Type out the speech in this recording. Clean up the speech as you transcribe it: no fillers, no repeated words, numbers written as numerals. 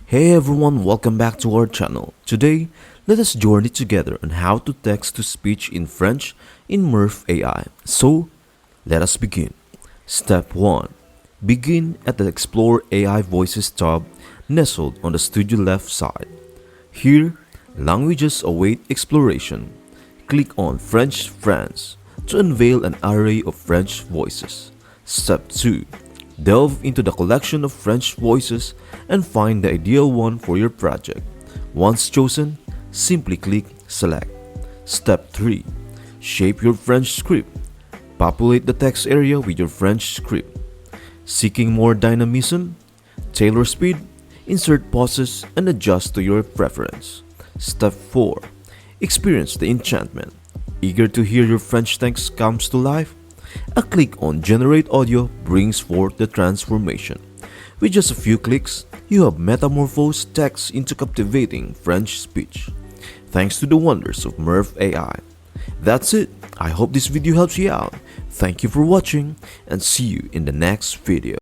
Hey everyone, welcome back to our channel. Today, let us journey together on how to text to speech in French in Murf AI. So, let us begin. Step 1. Begin at the Explore AI Voices tab nestled on the studio left side. Here, languages await exploration. Click on French France to unveil an array of French voices. Step 2. Delve into the collection of French voices and find the ideal one for your project. Once chosen, simply click Select. Step 3. Shape your French script. Populate the text area with your French script. Seeking more dynamism? Tailor speed, insert pauses, and adjust to your preference. Step 4. Experience the enchantment. Eager to hear your French text comes to life? A click on Generate Audio brings forth the transformation. With just a few clicks, you have metamorphosed text into captivating French speech. Thanks to the wonders of Murf AI. That's it. I hope this video helps you out. Thank you for watching and see you in the next video.